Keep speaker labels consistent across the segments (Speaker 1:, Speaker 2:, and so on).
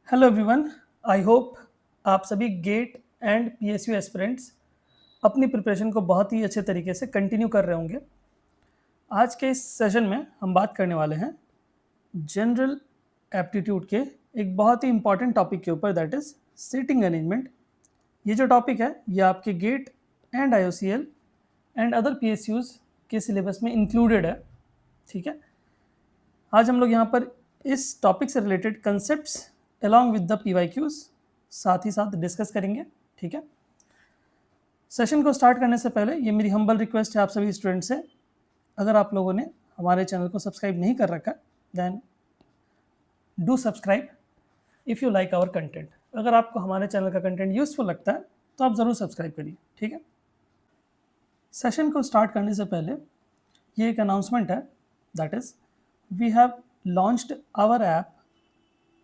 Speaker 1: Hello everyone. I hope आप सभी gate and PSU aspirants अपनी प्रिपरेशन को बहुत ही अच्छे तरीके से कंटिन्यू कर रहे होंगे। आज के इस सेशन में हम बात करने वाले हैं जनरल एप्टीट्यूड के एक बहुत ही इंपॉर्टेंट टॉपिक के ऊपर, दैट इज सीटिंग अरेंजमेंट। ये जो टॉपिक है ये आपके GATE and IOCL and other PSUs के सिलेबस में इंक्लूडेड है। ठीक है, आज हम लोग यहाँ पर इस टॉपिक से related concepts along with the PYQs साथ ही साथ डिस्कस करेंगे। ठीक है, सेशन को स्टार्ट करने से पहले ये मेरी हम्बल रिक्वेस्ट है आप सभी स्टूडेंट्स से, अगर आप लोगों ने हमारे चैनल को सब्सक्राइब नहीं कर रखा then do subscribe if you like our content. अगर आपको हमारे चैनल का कंटेंट यूजफुल लगता है तो आप ज़रूर सब्सक्राइब करिए। ठीक है, सेशन को स्टार्ट करने से पहले ये एक अनाउंसमेंट है, that is we have launched our app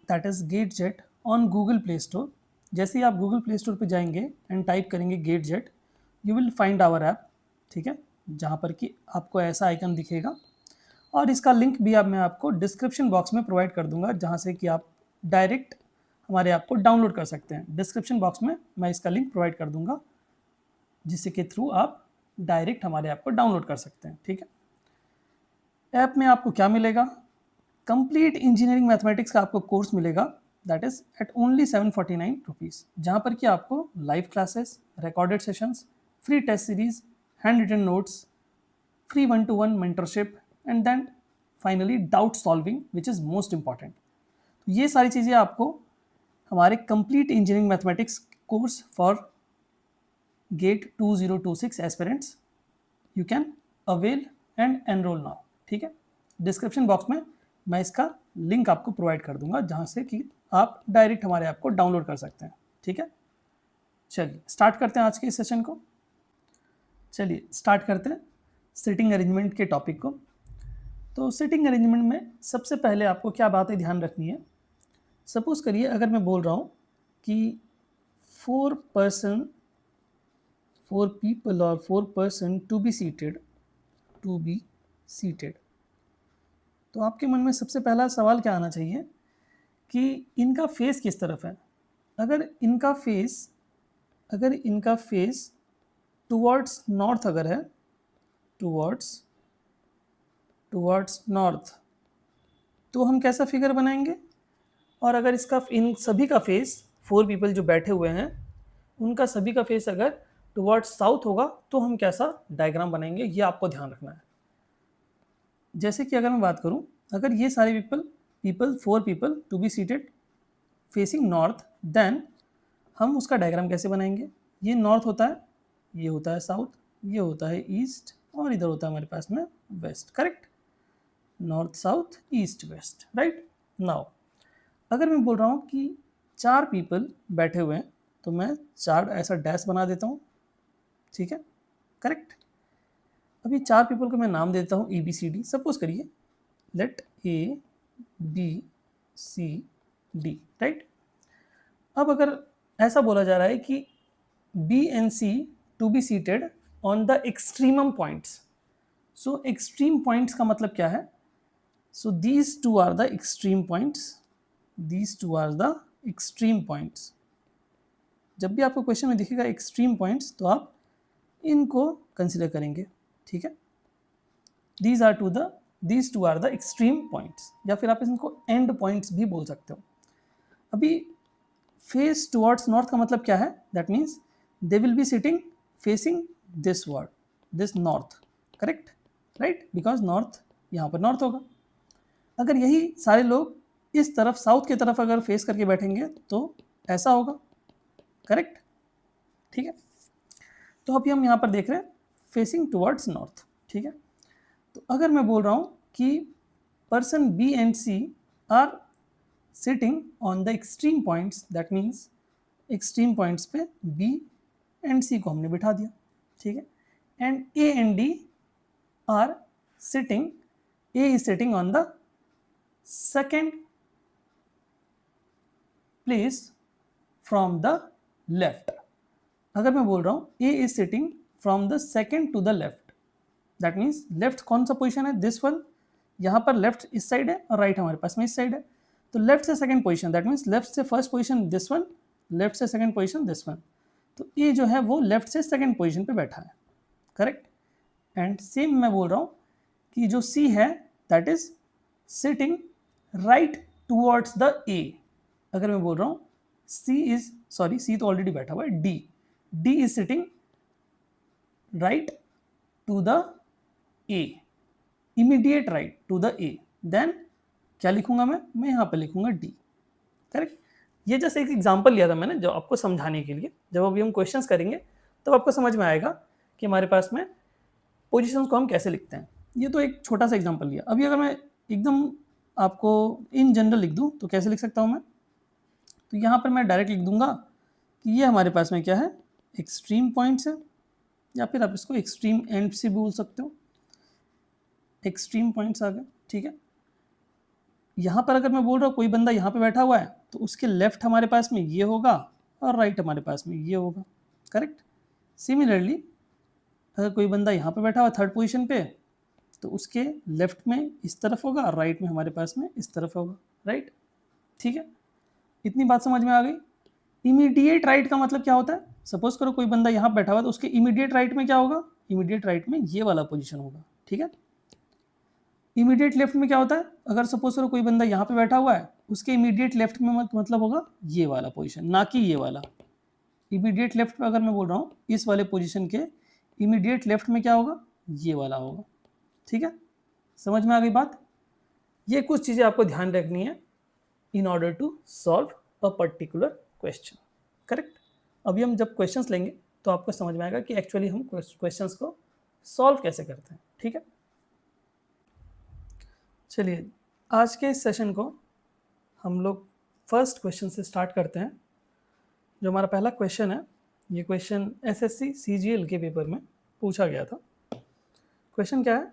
Speaker 1: that is Get Jet on Google play Store. जैसे ही आप गूगल प्ले स्टोर पर जाएंगे एंड टाइप करेंगे Get Jet, you will find our app. ठीक है, जहाँ पर कि आपको ऐसा आइकन दिखेगा और इसका लिंक भी मैं आपको डिस्क्रिप्शन बॉक्स में प्रोवाइड कर दूंगा, जहाँ से कि आप डायरेक्ट हमारे ऐप को डाउनलोड कर सकते हैं। डिस्क्रिप्शन बॉक्स में मैं इसका लिंक प्रोवाइड कर दूंगा, जिससे के थ्रू आप डायरेक्ट हमारे ऐप को डाउनलोड कर सकते हैं। ठीक है, ऐप में आपको क्या मिलेगा? कंप्लीट इंजीनियरिंग मैथमेटिक्स का आपको कोर्स मिलेगा, that is at only 749 rupees, जहाँ पर कि आपको live classes, recorded sessions, free test series, hand written notes, free 1-to-1 mentorship and then finally doubt solving which is most important. तो ये सारी चीज़ें आपको हमारे complete engineering mathematics course for GATE 2026 aspirants you can avail and enrol now. ठीक है, description box में मैं इसका लिंक आपको प्रोवाइड कर दूंगा, जहाँ से कि आप डायरेक्ट हमारे ऐप को डाउनलोड कर सकते हैं। ठीक है, चलिए स्टार्ट करते हैं आज के इस सेशन को। चलिए स्टार्ट करते हैं सिटिंग अरेंजमेंट के टॉपिक को। तो सिटिंग अरेंजमेंट में सबसे पहले आपको क्या बातें ध्यान रखनी है। सपोज करिए अगर मैं बोल रहा हूँ कि 4 people or 4 person to be seated, तो आपके मन में सबसे पहला सवाल क्या आना चाहिए कि इनका फेस किस तरफ है। अगर इनका फेस टुवर्ड्स नॉर्थ अगर है, टुवर्ड्स नॉर्थ, तो हम कैसा फिगर बनाएंगे। और अगर इन सभी का फेस 4 पीपल जो बैठे हुए हैं उनका सभी का फेस अगर टुवर्ड्स साउथ होगा तो हम कैसा डायग्राम बनाएंगे, ये आपको ध्यान रखना है। जैसे कि अगर मैं बात करूं, अगर ये सारे people 4 people to be seated facing north, then हम उसका डायग्राम कैसे बनाएंगे। ये नॉर्थ होता है, ये होता है साउथ, ये होता है ईस्ट और इधर होता है हमारे पास में west. Correct, north south east west, right. Now अगर मैं बोल रहा हूँ कि 4 पीपल बैठे हुए हैं तो मैं 4 ऐसा डैश बना देता हूँ। ठीक है, करेक्ट। अभी 4 पीपल को मैं नाम देता हूँ ABCD। सपोज करिए लेट ABCD, राइट। अब अगर ऐसा बोला जा रहा है कि B and C to be seated on the extremum points, so extreme points का मतलब क्या है। So these two are the extreme points, जब भी आपको क्वेश्चन में दिखेगा एक्सट्रीम पॉइंट्स तो आप इनको कंसिडर करेंगे। ठीक है, these two are the extreme points, या फिर आप इनको एंड पॉइंट्स भी बोल सकते हो। अभी फेस टुवर्ड्स नॉर्थ का मतलब क्या है, that means they will be sitting facing this north. Correct, right, because north यहाँ पर नॉर्थ होगा। अगर यही सारे लोग इस तरफ साउथ की तरफ अगर फेस करके बैठेंगे तो ऐसा होगा। करेक्ट, ठीक है। तो अभी हम यहाँ पर देख रहे हैं फेसिंग टुवर्ड्स नॉर्थ। ठीक है, तो अगर मैं बोल रहा हूँ कि person B and C are sitting on the extreme points, that means extreme points पे B and C को हमने बिठा दिया। ठीक है, and A and D are sitting, A is sitting on the second place from the left। अगर मैं बोल रहा हूँ A is sitting from the second to the left, that means left कौन सा पोजिशन है, दिस वन। यहाँ पर लेफ्ट इस साइड है और राइट हमारे पास में इस साइड है। तो लेफ्ट से second position, that means left से first position this one, left से सेकंड पोजीशन दिस वन, तो ए जो है वो लेफ्ट से सेकंड पोजीशन पे बैठा है, करेक्ट। एंड सेम मैं बोल रहा हूँ कि जो सी है that is sitting right towards the ए। अगर मैं बोल रहा हूँ सी तो ऑलरेडी बैठा हुआ है, D is sitting right to the A, immediate right to the A, then क्या लिखूंगा मैं यहाँ पे लिखूंगा डी, करेक्ट। ये जैसे एक एग्जांपल लिया था मैंने जो आपको समझाने के लिए, जब अभी हम क्वेश्चंस करेंगे तब तो आपको समझ में आएगा कि हमारे पास में पोजीशंस को हम कैसे लिखते हैं। ये तो एक छोटा सा एग्जांपल लिया। अभी अगर मैं एकदम आपको इन जनरल लिख दूं तो कैसे लिख सकता हूं मैं, तो यहाँ पर मैं डायरेक्ट लिख दूंगा कि ये हमारे पास में क्या है, एक्सट्रीम पॉइंट्स है, या फिर आप इसको एक्सट्रीम एंड से बोल सकते हो, एक्सट्रीम पॉइंट्स आ गए, ठीक है। यहाँ पर अगर मैं बोल रहा हूँ कोई बंदा यहाँ पे बैठा हुआ है तो उसके लेफ्ट हमारे पास में ये होगा और राइट हमारे पास में ये होगा, करेक्ट। सिमिलरली अगर कोई बंदा यहाँ पे बैठा हुआ थर्ड पोजीशन पे तो उसके लेफ्ट में इस तरफ होगा और राइट में हमारे पास में इस तरफ होगा, राइट, ठीक है। इतनी बात समझ में आ गई। इमीडिएट राइट का मतलब क्या होता है, सपोज करो कोई बंदा यहाँ बैठा हुआ है तो उसके इमीडिएट राइट में क्या होगा, इमीडिएट राइट में ये वाला पोजीशन होगा, ठीक है। इमीडिएट लेफ्ट में क्या होता है, अगर सपोज करो कोई बंदा यहाँ पे बैठा हुआ है उसके इमीडिएट लेफ्ट में मतलब होगा ये वाला पोजीशन, ना कि ये वाला। इमीडिएट लेफ्ट में अगर मैं बोल रहा हूँ इस वाले पोजीशन के इमीडिएट लेफ्ट में क्या होगा, ये वाला होगा, ठीक है। समझ में आ गई बात। ये कुछ चीज़ें आपको ध्यान रखनी है in order to solve a particular question, correct. अभी हम जब क्वेश्चंस लेंगे तो आपको समझ में आएगा कि एक्चुअली हम क्वेश्चंस को सॉल्व कैसे करते हैं, ठीक है। चलिए आज के इस सेशन को हम लोग फर्स्ट क्वेश्चन से स्टार्ट करते हैं। जो हमारा पहला क्वेश्चन है, ये क्वेश्चन एसएससी सीजीएल के पेपर में पूछा गया था। क्वेश्चन क्या है,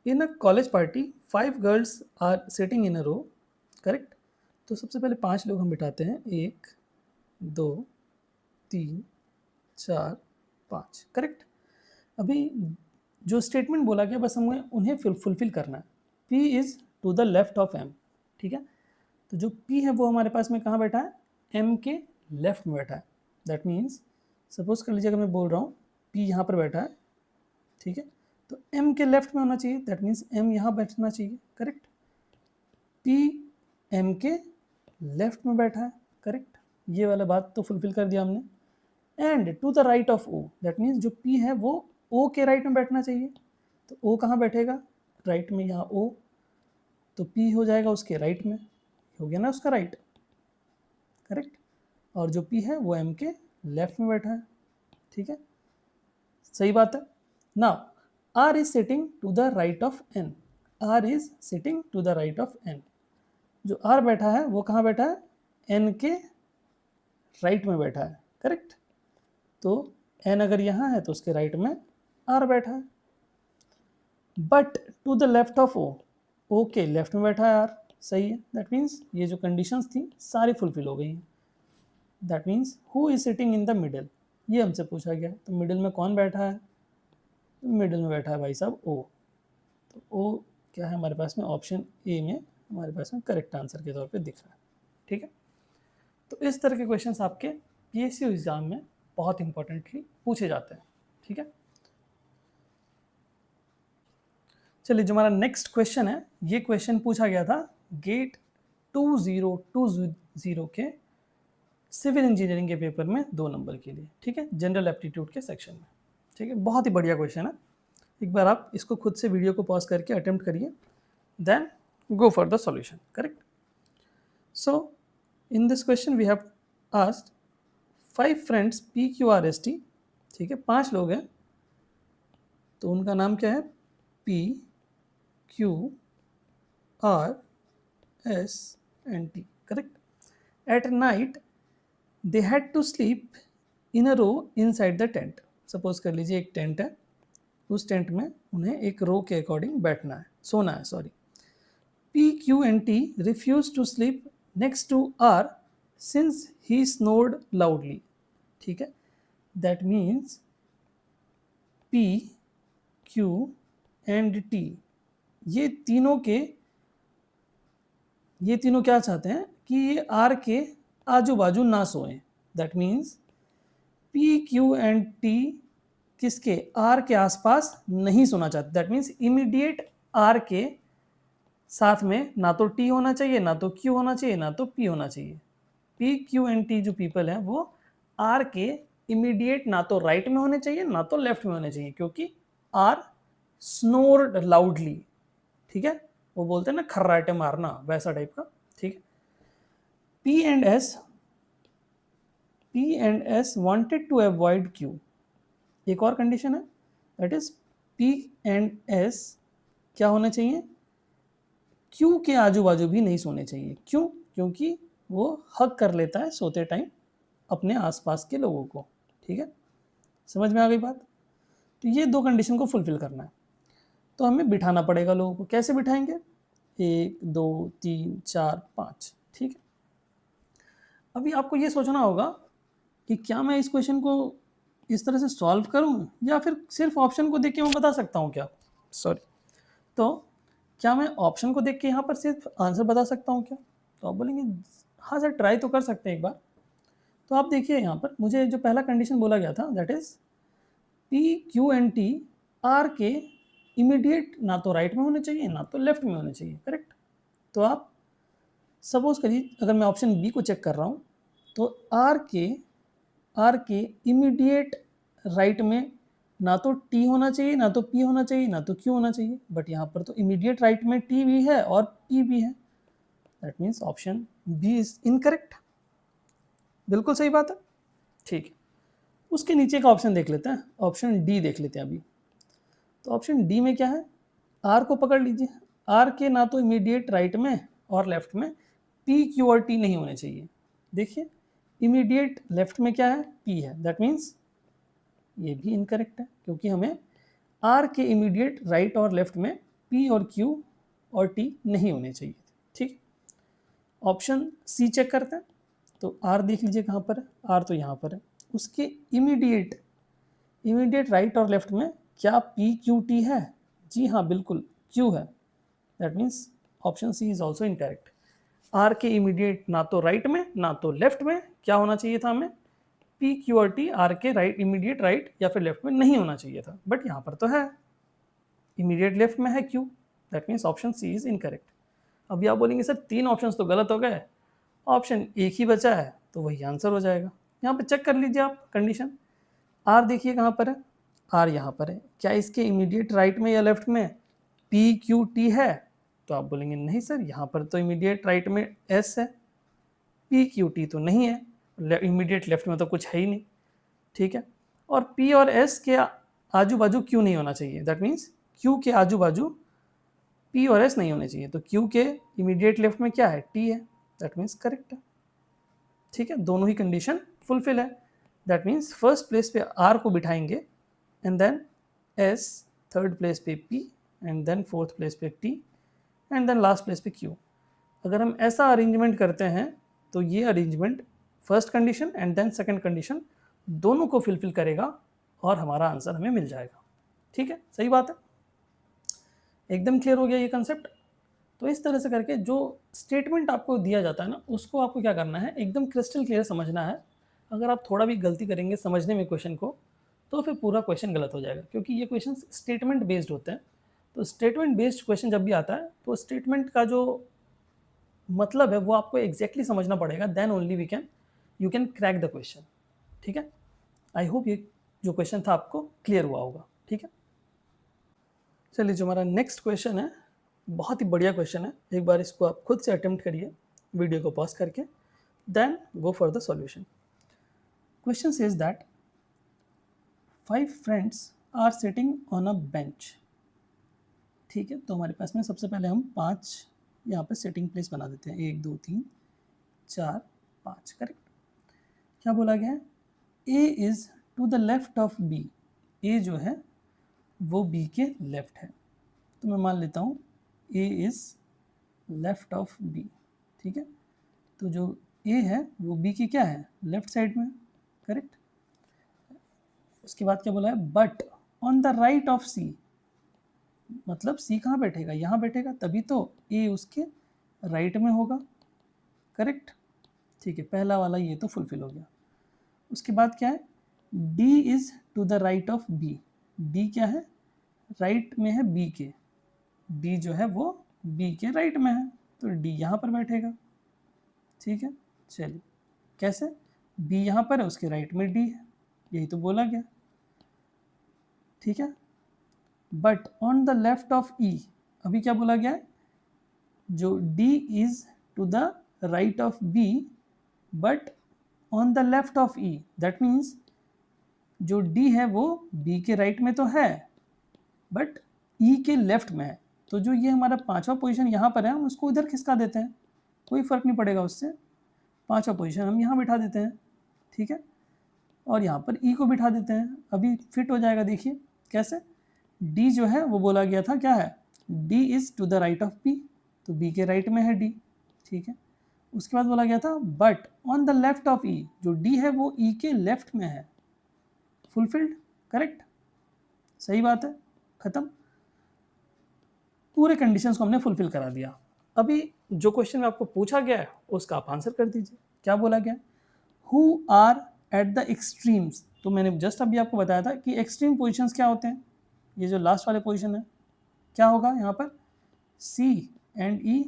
Speaker 1: in a college party 5 girls are sitting in a row, correct. तो सबसे पहले 5 लोग हम बिठाते हैं, 1 2 3 4 5, करेक्ट। अभी जो स्टेटमेंट बोला गया बस हमें उन्हें फुलफिल करना है। P is to the left of M, ठीक है। तो जो P है वो हमारे पास में कहाँ बैठा है, M के लेफ्ट में बैठा है। दैट मीन्स सपोज कर लीजिए अगर मैं बोल रहा हूँ P यहाँ पर बैठा है, ठीक है, तो M के लेफ्ट में होना चाहिए, दैट मीन्स M यहाँ बैठना चाहिए, करेक्ट। P M के लेफ्ट में बैठा है, करेक्ट। ये वाला बात तो फुलफिल कर दिया हमने। And to the right of O, that means जो P है वो O के राइट में बैठना चाहिए। तो O कहाँ बैठेगा, राइट में, यहाँ O, तो P हो जाएगा उसके राइट में, हो गया ना उसका राइट, करेक्ट। और जो P है वो M के लेफ्ट में बैठा है, ठीक है, सही बात है। Now R is sitting to the right of N, R is sitting to the right of N। जो R बैठा है वो कहाँ बैठा है, N के राइट में बैठा है, करेक्ट। तो N अगर यहाँ है तो उसके राइट में R बैठा है। But to the left of O, O के लेफ्ट में बैठा है R, सही है। दैट मीन्स ये जो कंडीशंस थी सारी फुलफिल हो गई हैं। That means who is sitting in the middle, ये हमसे पूछा गया। तो मिडल में कौन बैठा है, मिडल में बैठा है भाई साहब O। तो O क्या है हमारे पास में, ऑप्शन ए में हमारे पास में करेक्ट आंसर के तौर पे दिख रहा है, ठीक है। तो इस तरह के क्वेश्चंस आपके PSU एग्जाम में बहुत इंपॉर्टेंटली पूछे जाते हैं, ठीक है। चलिए जो हमारा नेक्स्ट क्वेश्चन है, ये क्वेश्चन पूछा गया था गेट 2020 के सिविल इंजीनियरिंग के पेपर में 2 नंबर के लिए, ठीक है, जनरल एप्टीट्यूड के सेक्शन में, ठीक है। बहुत ही बढ़िया क्वेश्चन है। एक बार आप इसको खुद से वीडियो को पॉज करके अटेम्प्ट करिए, then go for the solution, correct. So in this question we have asked 5 friends PQRST, ठीक है, 5 लोग हैं, तो उनका नाम क्या है, PQRST, करेक्ट। At night they had to sleep in a row inside the tent. Suppose कर लीजिए एक टेंट है, उस टेंट में उन्हें एक रो के अकॉर्डिंग बैठना है, सोना है, sorry. P, Q and T refused to sleep next to R since he snored loudly, ठीक है। That means P, Q and T ये तीनों के ये तीनों क्या चाहते हैं कि ये आर के आजू बाजू ना सोएं। That means P Q and T किसके, आर के आसपास नहीं सोना चाहते। दैट मीन्स इमीडिएट आर के साथ में ना तो टी होना चाहिए, ना तो क्यू होना चाहिए, ना तो पी होना चाहिए। पी क्यू एंड टी जो पीपल हैं वो आर के इमीडिएट ना तो राइट में होने चाहिए ना तो लेफ्ट में होने चाहिए, क्योंकि आर स्नोर्ड लाउडली। ठीक है, वो बोलते हैं ना खर्राटे मारना, वैसा टाइप का। ठीक है, P and S, P and S wanted to avoid Q. एक और कंडीशन है, that is P and S क्या होना चाहिए, क्यू के आजू बाजू भी नहीं सोने चाहिए। क्यों? क्योंकि वो हक कर लेता है सोते टाइम अपने आसपास के लोगों को। ठीक है, समझ में आ गई बात? तो ये दो कंडीशन को फुलफिल करना है, तो हमें बिठाना पड़ेगा लोगों को। कैसे बिठाएंगे? 1 2 3 4 5। ठीक है, अभी आपको ये सोचना होगा कि क्या मैं इस क्वेश्चन को इस तरह से सॉल्व करूं या फिर सिर्फ ऑप्शन को देख के मैं बता सकता हूं क्या? सॉरी, तो क्या मैं ऑप्शन को देख के यहाँ पर सिर्फ आंसर बता सकता हूँ क्या? तो आप बोलेंगे हाँ सर, ट्राई तो कर सकते हैं एक बार। तो आप देखिए यहाँ पर मुझे जो पहला कंडीशन बोला गया था, that is P Q and T R के इमीडिएट ना तो राइट में होने चाहिए ना तो लेफ्ट में होने चाहिए। करेक्ट? तो आप सपोज करिए अगर मैं ऑप्शन बी को चेक कर रहा हूँ, तो आर के इमीडिएट राइट में ना तो टी होना चाहिए, ना तो पी होना चाहिए, ना तो क्यू होना चाहिए। बट यहाँ पर तो इमीडिएट राइट में टी भी है और पी भी है। That means option B is incorrect. बिल्कुल सही बात है। ठीक है, उसके नीचे का ऑप्शन देख लेते हैं, ऑप्शन डी देख लेते हैं अभी। तो ऑप्शन डी में क्या है, आर को पकड़ लीजिए। आर के ना तो इमीडिएट राइट में और लेफ्ट में पी क्यू और टी नहीं होने चाहिए। देखिए इमीडिएट लेफ्ट में क्या है, पी है। दैट मीन्स ये भी इनकरेक्ट है, क्योंकि हमें आर के इमीडिएट राइट और लेफ्ट में पी और क्यू और टी नहीं होने चाहिए। ठीक, ऑप्शन सी चेक करते हैं। तो आर देख लीजिए कहाँ पर है, आर तो यहाँ पर है। उसके इमीडिएट इमीडिएट राइट और लेफ्ट में क्या पी क्यू टी है? जी हाँ, बिल्कुल क्यू है। That means option C is also incorrect. R के इमीडिएट ना तो राइट में ना तो लेफ्ट में क्या होना चाहिए था हमें, पी क्यू और टी आर के राइट इमीडिएट राइट या फिर लेफ्ट में नहीं होना चाहिए था, बट यहाँ पर तो है, इमीडिएट लेफ्ट में है Q. That means option C is incorrect. अभी आप बोलेंगे सर तीन ऑप्शंस तो गलत हो गए, ऑप्शन एक ही बचा है, तो वही आंसर हो जाएगा। यहाँ पे चेक कर लीजिए आप कंडीशन। आर देखिए कहाँ पर है, आर यहाँ पर है। क्या इसके इमीडिएट राइट में या लेफ्ट में पी क्यू टी है? तो आप बोलेंगे नहीं सर, यहाँ पर तो इमीडिएट राइट में एस है, पी क्यू टी तो नहीं है, इमीडिएट लेफ्ट में तो कुछ है ही नहीं। ठीक है, और पी और एस के आजू बाजू क्यू नहीं होना चाहिए। दैट मीन्स क्यू के आजू बाजू पी और एस नहीं होने चाहिए, तो क्यू के इमीडिएट लेफ्ट में क्या है, टी है। दैट मीन्स करेक्ट है। ठीक है, दोनों ही कंडीशन फुलफिल है। दैट मीन्स फर्स्ट प्लेस पे आर को बिठाएंगे and then S, third place पे P and then fourth place पे T and then last place पे क्यू। अगर हम ऐसा अरेंजमेंट करते हैं तो ये arrangement first condition and then second condition दोनों को फुलफिल करेगा और हमारा आंसर हमें मिल जाएगा। ठीक है, सही बात है, एकदम क्लियर हो गया ये कंसेप्ट। तो इस तरह से करके जो स्टेटमेंट आपको दिया जाता है ना, उसको आपको क्या करना है, एकदम क्रिस्टल क्लियर समझना है। अगर आप थोड़ा भी गलती करेंगे समझने में क्वेश्चन को, तो फिर पूरा क्वेश्चन गलत हो जाएगा, क्योंकि ये क्वेश्चन स्टेटमेंट बेस्ड होते हैं। तो स्टेटमेंट बेस्ड क्वेश्चन जब भी आता है तो स्टेटमेंट का जो मतलब है वो आपको एग्जैक्टली समझना पड़ेगा, then only you can crack the question. ठीक है, आई होप ये जो क्वेश्चन था आपको क्लियर हुआ होगा। ठीक है, चलिए जो हमारा नेक्स्ट क्वेश्चन है, बहुत ही बढ़िया क्वेश्चन है। एक बार इसको आप खुद से अटेम्प्ट करिए वीडियो को पॉज करके, then go for the solution. Question says that 5 friends are sitting on a bench. ठीक है, तो हमारे पास में सबसे पहले हम 5 यहाँ पे सिटिंग प्लेस बना देते हैं, 1 2 3 4 5। करेक्ट? क्या बोला गया है, A is to the left of B. A जो है वो बी के लेफ्ट है, तो मैं मान लेता हूँ ए इज लेफ्ट ऑफ बी। ठीक है, तो जो ए है वो बी की क्या है, लेफ्ट साइड में। करेक्ट? उसके बाद क्या बोला है, but on the right of C. मतलब सी कहाँ बैठेगा, यहाँ बैठेगा, तभी तो ए उसके राइट में होगा, करेक्ट। ठीक है, पहला वाला ये तो फुलफिल हो गया। उसके बाद क्या है, D is to the right of B। D क्या है, राइट में है B के, D जो है वो B के राइट में है, तो D यहाँ पर बैठेगा। ठीक है, चलिए कैसे, B यहाँ पर है, उसके राइट में D है, यही तो बोला गया। ठीक है, but on the left of E, अभी क्या बोला गया है, जो D is to the right of B but on the left of E, that means जो D है वो B के राइट में तो है बट E के लेफ्ट में है। तो जो ये हमारा पांचवा पोजीशन यहाँ पर है, हम उसको इधर खिसका देते हैं, कोई फर्क नहीं पड़ेगा उससे। पांचवा पोजीशन हम यहाँ बिठा देते हैं, ठीक है, और यहाँ पर E को बिठा देते हैं, अभी फिट हो जाएगा। देखिए कैसे, D जो है वो बोला गया था क्या है, D is to the right of B, तो B के राइट में है D। ठीक है, उसके बाद बोला गया था but on the left of E, जो D है वो E के लेफ्ट में है। फुलफिल्ड, करेक्ट, सही बात है, खत्म। पूरे कंडीशंस को हमने फुलफिल करा दिया। अभी जो क्वेश्चन में आपको पूछा गया है उसका आप आंसर कर दीजिए। क्या बोला गया, who are at the extremes. तो मैंने जस्ट अभी आपको बताया था कि एक्सट्रीम पोजिशंस क्या होते हैं, ये जो लास्ट वाले पोजिशन है क्या होगा यहाँ पर, C एंड E।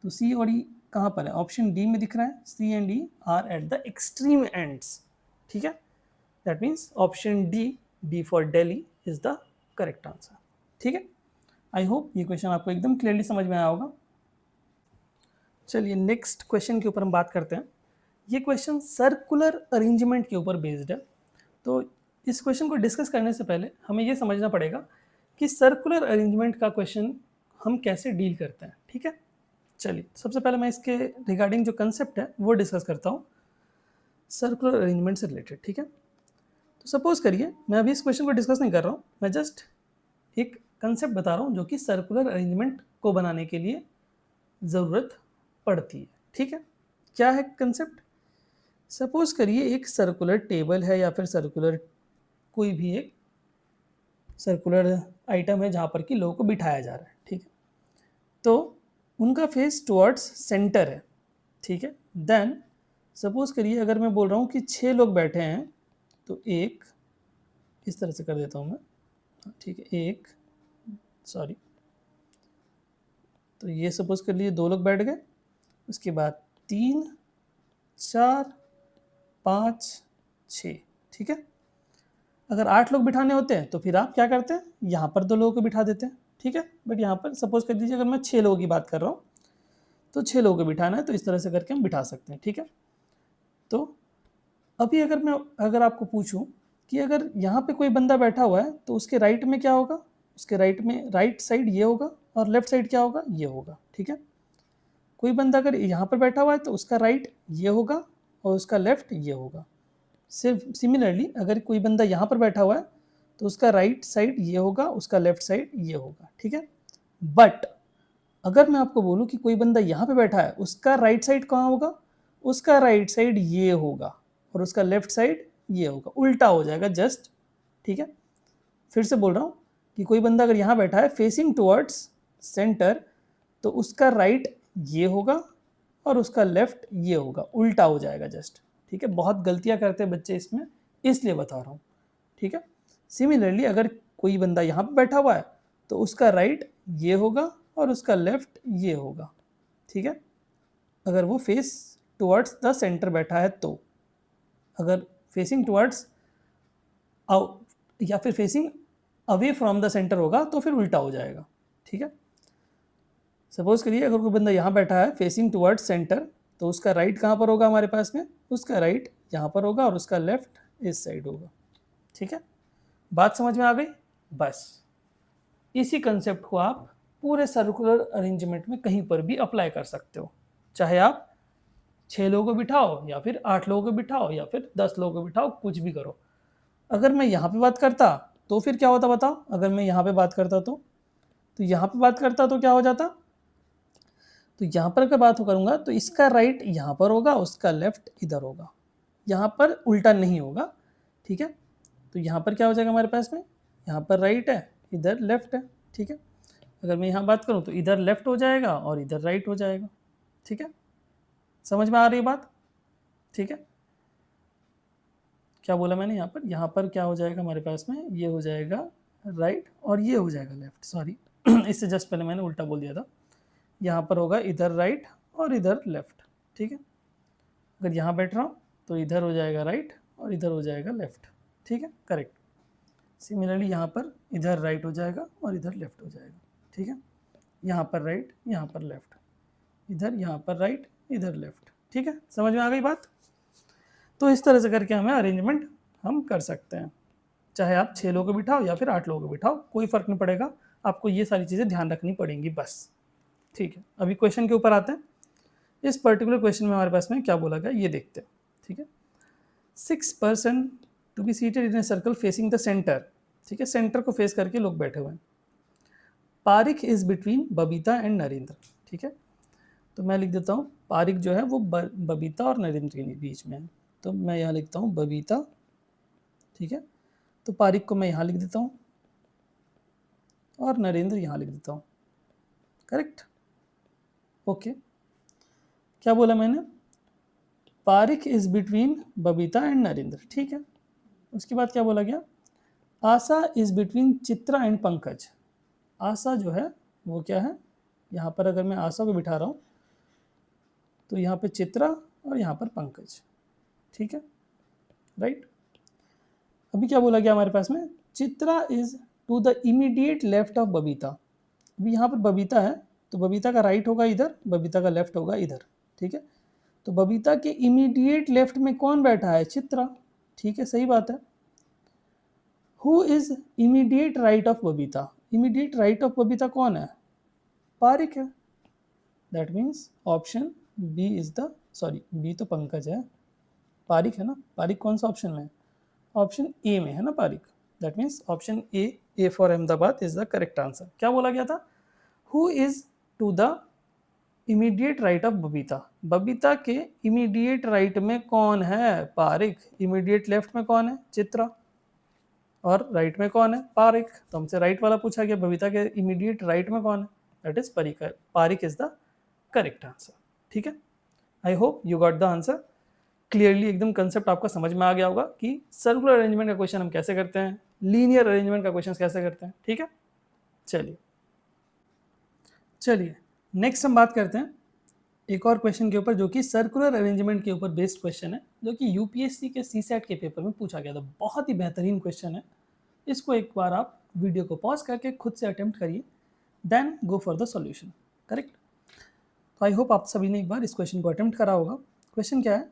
Speaker 1: तो C और E कहाँ पर है, ऑप्शन डी में दिख रहा है, C and E are at the extreme ends. ठीक है, that means option D for Delhi is the correct answer. ठीक है, आई होप ये क्वेश्चन आपको एकदम क्लियरली समझ में आया होगा। चलिए नेक्स्ट क्वेश्चन के ऊपर हम बात करते हैं। ये क्वेश्चन सर्कुलर अरेंजमेंट के ऊपर बेस्ड है। तो इस क्वेश्चन को डिस्कस करने से पहले हमें ये समझना पड़ेगा कि सर्कुलर अरेंजमेंट का क्वेश्चन हम कैसे डील करते हैं। ठीक है, चलिए सबसे पहले मैं इसके रिगार्डिंग जो कंसेप्ट है वो डिस्कस करता हूँ सर्कुलर अरेंजमेंट से रिलेटेड। ठीक है, तो सपोज करिए मैं अभी इस क्वेश्चन को डिस्कस नहीं कर रहा हूँ, मैं जस्ट एक कंसेप्ट बता रहा हूँ जो कि सर्कुलर अरेंजमेंट को बनाने के लिए ज़रूरत पड़ती है। ठीक है, क्या है कंसेप्ट, सपोज करिए एक सर्कुलर टेबल है या फिर सर्कुलर कोई भी एक सर्कुलर आइटम है जहाँ पर कि लोगों को बिठाया जा रहा है। ठीक है, तो उनका फेस टुवर्ड्स सेंटर है। ठीक है, देन सपोज करिए अगर मैं बोल रहा हूँ कि 6 लोग बैठे हैं, तो एक इस तरह से कर देता हूँ मैं। ठीक है, एक सॉरी, तो ये सपोज कर लिए 2 लोग बैठ गए, उसके बाद 3 4 5 6। ठीक है, अगर 8 लोग बिठाने होते हैं तो फिर आप क्या करते हैं, यहाँ पर 2 लोगों को बिठा देते हैं। ठीक है, बट यहाँ पर सपोज कर दीजिए अगर मैं 6 लोगों की बात कर रहा हूँ तो 6 लोगों को बिठाना है, तो इस तरह से करके हम बिठा सकते हैं। ठीक है, तो अभी अगर आपको पूछूं कि अगर यहाँ पे कोई बंदा बैठा हुआ है तो उसके राइट में क्या होगा, उसके राइट में राइट साइड ये होगा और लेफ्ट साइड क्या होगा, ये होगा। ठीक है, कोई बंदा अगर यहाँ पर बैठा हुआ है तो उसका राइट ये होगा और उसका लेफ्ट ये होगा। सिर्फ सिमिलरली अगर कोई बंदा यहाँ पर बैठा हुआ है तो उसका राइट साइड ये होगा, उसका लेफ्ट साइड ये होगा। ठीक है, बट अगर मैं आपको बोलूँ कि कोई बंदा यहाँ पे बैठा है, उसका राइट साइड कहाँ होगा, उसका राइट साइड ये होगा और उसका लेफ्ट साइड ये होगा, उल्टा हो जाएगा जस्ट। ठीक है, फिर से बोल रहा हूँ कि कोई बंदा अगर यहाँ बैठा है फेसिंग टुवर्ड्स सेंटर, तो उसका राइट ये होगा और उसका लेफ्ट ये होगा, उल्टा हो जाएगा जस्ट। ठीक है, बहुत गलतियाँ करते हैं बच्चे इसमें, इसलिए बता रहा हूँ। ठीक है, सिमिलरली अगर कोई बंदा यहाँ पे बैठा हुआ है तो उसका राइट ये होगा और उसका लेफ्ट ये होगा। ठीक है, अगर वो फेस टुवर्ड्स द सेंटर बैठा है तो, अगर फेसिंग टुवर्ड्स या फिर facing away from the centre होगा तो फिर उल्टा हो जाएगा। ठीक है, सपोज करिए अगर कोई बंदा यहाँ बैठा है फेसिंग टुवर्ड्स सेंटर, तो उसका राइट कहाँ पर होगा हमारे पास में, उसका राइट यहाँ पर होगा और उसका लेफ्ट इस साइड होगा। ठीक है, बात समझ में आ गई। बस इसी कंसेप्ट को आप पूरे सर्कुलर अरेंजमेंट में कहीं पर भी अप्लाई कर सकते हो, चाहे आप 6 लोगों को बिठाओ या फिर 8 लोगों को बिठाओ या फिर 10 लोगों को बिठाओ, कुछ भी करो। अगर मैं यहाँ पे बात करता तो फिर क्या होता बताओ, अगर मैं यहाँ पे बात करता तो यहाँ पे बात करता तो क्या हो जाता, तो यहाँ पर अगर बात करूँगा तो इसका राइट यहाँ पर होगा, उसका लेफ्ट इधर होगा, यहाँ पर उल्टा नहीं होगा। ठीक है, तो यहाँ पर क्या हो जाएगा हमारे पास में, यहाँ पर राइट है, इधर लेफ्ट है। ठीक है, अगर मैं यहाँ बात करूँ तो इधर लेफ्ट हो जाएगा और इधर राइट हो जाएगा। ठीक है, समझ में आ रही है बात? ठीक है, क्या बोला मैंने यहाँ पर क्या हो जाएगा हमारे पास में, ये हो जाएगा राइट और ये हो जाएगा लेफ्ट, सॉरी इससे जस्ट पहले मैंने उल्टा बोल दिया था। यहाँ पर होगा इधर राइट और इधर लेफ्ट। ठीक है, अगर यहाँ बैठ रहा हूँ तो इधर हो जाएगा राइट और इधर हो जाएगा लेफ्ट। ठीक है, करेक्ट। सिमिलरली यहाँ पर इधर राइट हो जाएगा और इधर लेफ्ट हो जाएगा। ठीक है, यहाँ पर राइट, यहाँ पर लेफ्ट, इधर यहाँ पर राइट, इधर लेफ्ट। ठीक है, समझ में आ गई बात? तो इस तरह से करके हमें अरेंजमेंट हम कर सकते हैं, चाहे आप 6 लोगों को बिठाओ या फिर 8 लोगों को बिठाओ, कोई फ़र्क नहीं पड़ेगा। आपको ये सारी चीज़ें ध्यान रखनी पड़ेंगी बस। ठीक है, अभी क्वेश्चन के ऊपर आते हैं। इस पर्टिकुलर क्वेश्चन में हमारे पास में क्या बोला गया ये देखते हैं। ठीक है, 6 person to be seated in a circle facing the centre. ठीक है, सेंटर को फेस करके लोग बैठे हुए हैं। Parik is between Babita and Narendra. ठीक है, तो मैं लिख देता हूँ पारिक जो है वो बबीता और नरेंद्र के बीच में है, तो मैं यहाँ लिखता हूँ बबीता। ठीक है, तो पारिक को मैं यहाँ लिख देता हूँ और नरेंद्र यहाँ लिख देता हूँ। Correct, okay. क्या बोला मैंने? Parik is between Babita and Narendra. ठीक है, उसके बाद क्या बोला गया? Asha is between Chitra and Pankaj. Asha जो है वो क्या है, यहाँ पर अगर मैं आशा को बिठा रहा हूँ तो यहाँ पे चित्रा और यहाँ पर पंकज। ठीक है, राइट। अभी क्या बोला गया हमारे पास में? Chitra is to the immediate left of Babita. अभी यहाँ पर बबीता है तो बबीता का राइट होगा इधर, बबीता का लेफ्ट होगा इधर। ठीक है, तो बबीता के इमीडिएट लेफ्ट में कौन बैठा है? चित्रा। ठीक है, सही बात है। Who is immediate right of Babita? Immediate right of Babita कौन है? पारिक है। That means option B is the, sorry B तो पंकज है, पारिक है ना। पारिक कौन सा ऑप्शन में है? ऑप्शन ए में है ना Parik. That means option A for Ahmedabad is the correct answer. क्या बोला गया था? Who is to the immediate right of Babita. Babita के इमीडिएट राइट में कौन है? पारिक। इमीडिएट लेफ्ट में कौन है? चित्रा। और राइट में कौन है? पारिक। तो हमसे राइट वाला पूछा गया, बबीता के इमीडिएट राइट में कौन है? That is Parik is the correct answer. ठीक है, I hope you got the answer. Clearly एकदम कंसेप्ट आपका समझ में आ गया होगा कि सर्कुलर अरेंजमेंट का क्वेश्चन हम कैसे करते हैं, लीनियर अरेंजमेंट का क्वेश्चन कैसे करते हैं। ठीक है, चलिए नेक्स्ट हम बात करते हैं एक और क्वेश्चन के ऊपर, जो कि सर्कुलर अरेंजमेंट के ऊपर बेस्ड क्वेश्चन है, जो कि यूपीएससी के सीसेट के पेपर में पूछा गया था। बहुत ही बेहतरीन क्वेश्चन है। इसको एक बार आप वीडियो को पॉज करके खुद से अटेम्प्ट करिए, then go for the solution. Correct, तो आई होप आप सभी ने एक बार इस क्वेश्चन को अटेम्प्ट करा होगा। क्वेश्चन क्या है?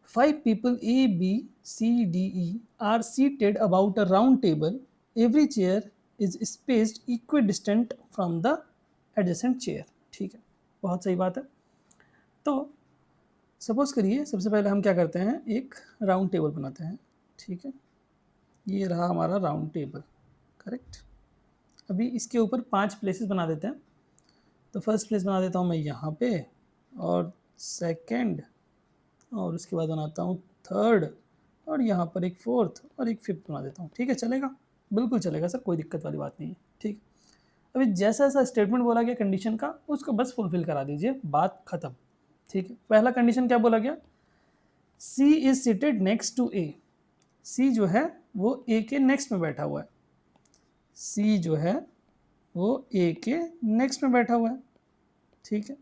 Speaker 1: 5 people A, B, C, D, E are seated about a round table. Every chair is spaced equidistant from the adjacent chair. ठीक है, बहुत सही बात है। तो सपोज करिए सबसे पहले हम क्या करते हैं, एक राउंड टेबल बनाते हैं। ठीक है, ये रहा हमारा राउंड टेबल। करेक्ट, अभी इसके ऊपर 5 प्लेसेस बना देते हैं। तो फर्स्ट प्लेस बना देता हूँ मैं यहाँ पे, और सेकंड, और उसके बाद बनाता हूँ थर्ड, और यहाँ पर एक फोर्थ और एक फिफ्थ बना देता हूँ। ठीक है, चलेगा? बिल्कुल चलेगा सर, कोई दिक्कत वाली बात नहीं है। ठीक, अभी जैसा जैसा स्टेटमेंट बोला गया कंडीशन का, उसको बस फुलफिल करा दीजिए, बात खत्म। ठीक है, पहला कंडीशन क्या बोला गया? सी इज सीटेड नेक्स्ट टू ए। सी जो है वो ए के नेक्स्ट में बैठा हुआ है। सी जो है वो ए के नेक्स्ट में बैठा हुआ है। ठीक है,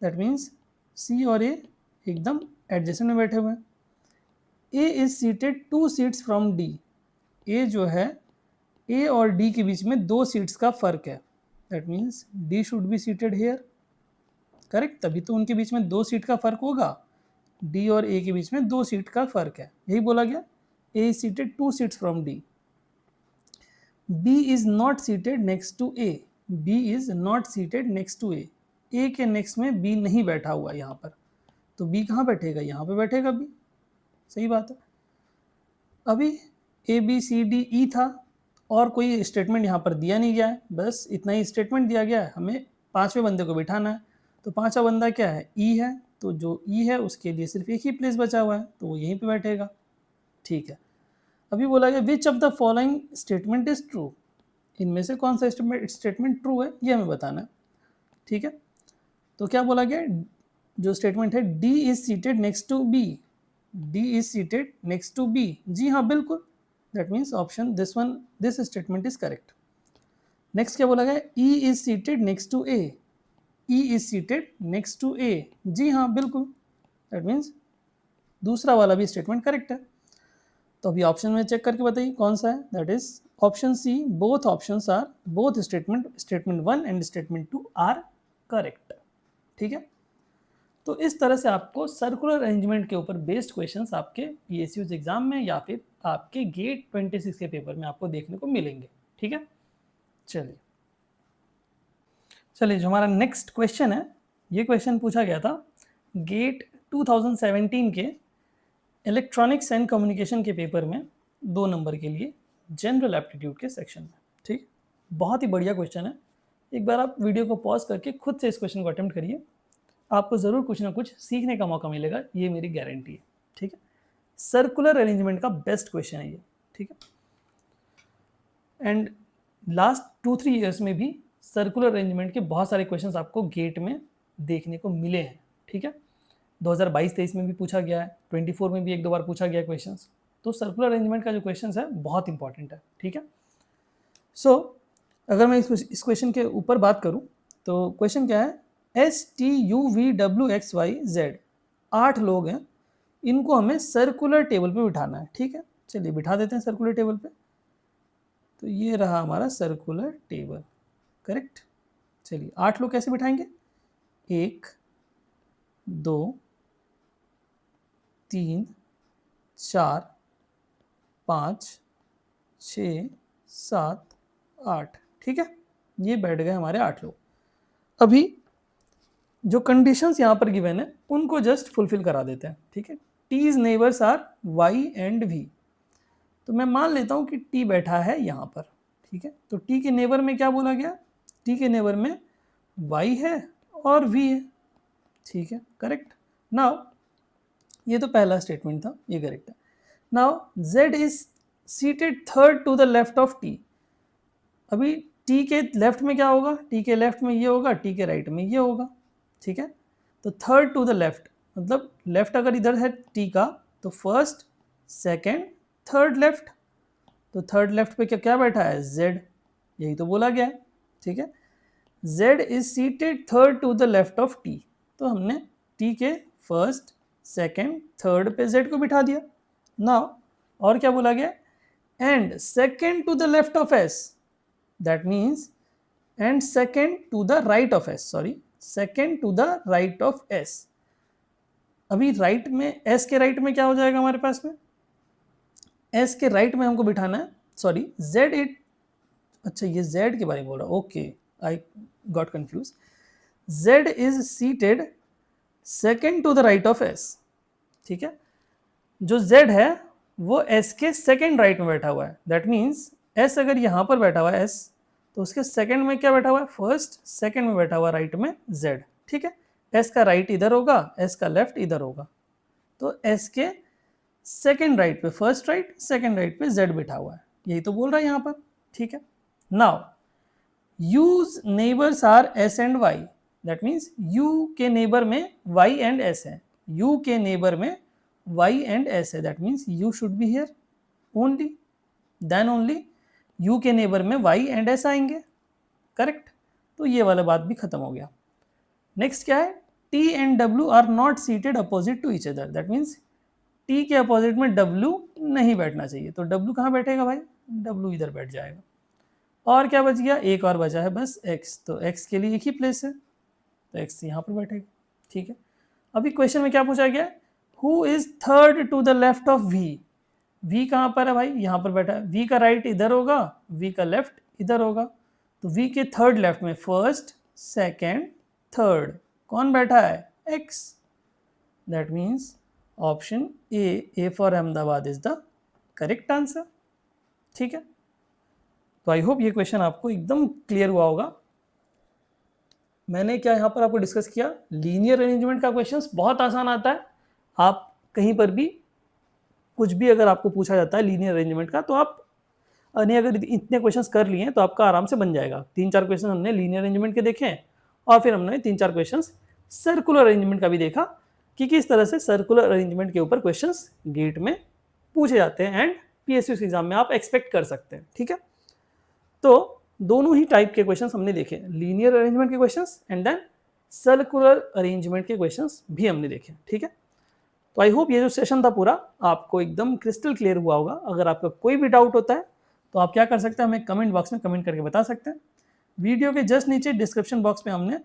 Speaker 1: दैट मीन्स सी और ए एकदम एडजेसेंट में बैठे हुए हैं। A is seated 2 seats from D. A जो है, ए और डी के बीच में 2 सीट्स का फर्क है। That means D should be seated here. Correct, तभी तो उनके बीच में 2 सीट का फर्क होगा। डी और ए के बीच में 2 सीट का फर्क है, यही बोला गया। A is seated 2 seats from D. B is not seated next to A. B is not seated next to A. A के नेक्स्ट में बी नहीं बैठा हुआ है यहाँ पर, तो बी कहाँ बैठेगा? यहाँ पे बैठेगा बी। सही बात है। अभी A B C D E था, और कोई स्टेटमेंट यहाँ पर दिया नहीं गया है, बस इतना ही स्टेटमेंट दिया गया है। हमें 5वें बंदे को बिठाना है, तो 5वां बंदा क्या है? ई है। तो जो ई है उसके लिए सिर्फ एक ही प्लेस बचा हुआ है, तो वो यहीं पे बैठेगा। ठीक है, अभी बोला गया which of the following statement is true. इनमें से कौन सा स्टेटमेंट ट्रू है ये हमें बताना है। ठीक है, तो क्या बोला गया, जो स्टेटमेंट है D is seated next to B, D is seated next to B, जी हाँ बिल्कुल, that means option this one, this statement is correct. Next क्या बोला गया, E is seated next to A, E is seated next to A, जी हाँ बिल्कुल, that means दूसरा वाला भी स्टेटमेंट करेक्ट है। तो अभी ऑप्शन में चेक करके बताइए कौन सा है, that is option C, both options are, both statement 1 and statement 2 are correct. ठीक है, तो इस तरह से आपको सर्कुलर अरेंजमेंट के ऊपर बेस्ड क्वेश्चंस आपके पीएसयूज एग्जाम में या फिर आपके गेट 26 के पेपर में आपको देखने को मिलेंगे। ठीक है, चलिए जो हमारा नेक्स्ट क्वेश्चन है, ये क्वेश्चन पूछा गया था गेट 2017 के इलेक्ट्रॉनिक्स एंड कम्युनिकेशन के पेपर में 2 नंबर के लिए जनरल एप्टीट्यूड के सेक्शन में। ठीक, बहुत ही बढ़िया क्वेश्चन है, एक बार आप वीडियो को पॉज करके खुद से इस क्वेश्चन को अटेम्प्ट करिए, आपको ज़रूर कुछ ना कुछ सीखने का मौका मिलेगा, ये मेरी गारंटी है। ठीक है, सर्कुलर अरेंजमेंट का बेस्ट क्वेश्चन है ये। ठीक है, एंड लास्ट 2-3 ईयर्स में भी सर्कुलर अरेंजमेंट के बहुत सारे क्वेश्चंस आपको गेट में देखने को मिले हैं। ठीक है, 2022-23 में भी पूछा गया है, 24 में भी 1-2 बार पूछा गया है क्वेश्चंस। तो सर्कुलर अरेंजमेंट का जो क्वेश्चंस है बहुत इंपॉर्टेंट है। ठीक है, सो अगर मैं इस क्वेश्चन के ऊपर बात करूं तो क्वेश्चन क्या है, STUVWXYZ 8 लोग हैं, इनको हमें सर्कुलर टेबल पे बिठाना है। ठीक है, चलिए बिठा देते हैं सर्कुलर टेबल पे। तो ये रहा हमारा सर्कुलर टेबल, करेक्ट। चलिए 8 लोग कैसे बिठाएंगे, 1 2 3 4 5 6 7 8। ठीक है, ये बैठ गए हमारे 8 लोग। अभी जो कंडीशंस यहाँ पर गिवन है उनको जस्ट फुलफिल करा देते हैं। ठीक है, T's neighbours are Y and V, तो मैं मान लेता हूँ कि टी बैठा है यहाँ पर। ठीक है, तो टी के नेबर में क्या बोला गया, टी के नेबर में वाई है और वी है। ठीक है, करेक्ट। नाउ ये तो पहला स्टेटमेंट था, ये करेक्ट है। Now Z is seated third to the left of T, अभी टी के लेफ्ट में क्या होगा, टी के लेफ्ट में ये होगा, टी के राइट में ये होगा। ठीक है, तो थर्ड टू द लेफ्ट मतलब लेफ्ट अगर इधर है टी का तो फर्स्ट सेकेंड थर्ड लेफ्ट, तो थर्ड लेफ्ट पे क्या क्या बैठा है, जेड, यही तो बोला गया है। ठीक है, Z is seated third to the left of T, तो हमने टी के फर्स्ट सेकेंड थर्ड पे जेड को बिठा दिया। नाउ और क्या बोला गया, and second to the left of S, that means and second to the right of S, sorry second to the right of S. अभी राइट में एस के राइट में क्या हो जाएगा हमारे पास में, एस के राइट में हमको बिठाना है, सॉरी जेड इट, अच्छा ये जेड के बारे में बोल रहा, okay I got confuse. Z is seated second to the right of S. ठीक है, जो जेड है वो एस के सेकेंड राइट में बैठा हुआ है, दैट मीन्स एस अगर यहाँ पर बैठा हुआ है एस, तो उसके सेकंड में क्या बैठा हुआ है, फर्स्ट सेकंड में बैठा हुआ राइट में जेड। ठीक है, एस का राइट इधर होगा, एस का लेफ्ट इधर होगा, तो एस के सेकंड राइट पे फर्स्ट राइट, सेकंड राइट पे जेड बैठा हुआ है, यही तो बोल रहा है यहाँ पर। ठीक है, now U's neighbours are S and Y, that means U के नेबर में वाई एंड एस है, यू के नेबर में वाई एंड एस है, that means U should be here only, then only U के नेबर में वाई एंड एस आएंगे, correct. तो ये वाला बात भी खत्म हो गया। नेक्स्ट क्या है, T and W are not seated opposite to each other, that means T के अपोजिट में डब्ल्यू नहीं बैठना चाहिए, तो डब्ल्यू कहाँ बैठेगा भाई, डब्ल्यू इधर बैठ जाएगा। और क्या बच गया, एक और बचा है बस एक्स, तो एक्स के लिए एक ही प्लेस है, तो एक्स यहाँ पर बैठेगा। ठीक है, अभी क्वेश्चन में क्या पूछा गया, who is third to the left of V, V कहाँ पर है भाई, यहाँ पर बैठा है, वी का राइट इधर होगा, वी का लेफ्ट इधर होगा, तो वी के थर्ड लेफ्ट में फर्स्ट सेकेंड थर्ड कौन बैठा है, x, that means option A for Ahmedabad is the correct answer. ठीक है, तो आई होप ये क्वेश्चन आपको एकदम क्लियर हुआ होगा। मैंने क्या यहाँ पर आपको डिस्कस किया, लीनियर अरेंजमेंट का क्वेश्चन बहुत आसान आता है, आप कहीं पर भी कुछ भी अगर आपको पूछा जाता है लीनियर अरेंजमेंट का, तो आप अगर इतने क्वेश्चंस कर लिए हैं तो आपका आराम से बन जाएगा। 3-4 क्वेश्चन हमने लीनियर अरेंजमेंट के देखे हैं और फिर हमने 3-4 क्वेश्चंस सर्कुलर अरेंजमेंट का भी देखा कि किस तरह से सर्कुलर अरेंजमेंट के ऊपर क्वेश्चंस गेट में पूछे जाते हैं एंड पीएसयू एग्जाम में आप एक्सपेक्ट कर सकते हैं। ठीक है, तो दोनों ही टाइप के क्वेश्चंस हमने देखे, लीनियर अरेंजमेंट के questions and then circular arrangement के क्वेश्चंस भी हमने देखे। ठीक है, तो आई होप ये जो सेशन था पूरा आपको एकदम क्रिस्टल क्लियर हुआ होगा। अगर आपका कोई भी डाउट होता है तो आप क्या कर सकते हैं, हमें कमेंट बॉक्स में कमेंट करके बता सकते हैं। वीडियो के जस्ट नीचे डिस्क्रिप्शन बॉक्स में हमने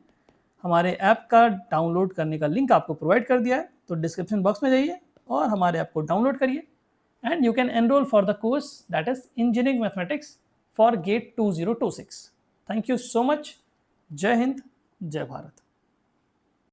Speaker 1: हमारे ऐप का डाउनलोड करने का लिंक आपको प्रोवाइड कर दिया है, तो डिस्क्रिप्शन बॉक्स में जाइए और हमारे ऐप को डाउनलोड करिए and you can enrol for the course that is engineering mathematics for GATE 2026। Thank you so much. Jai Hind, जय भारत।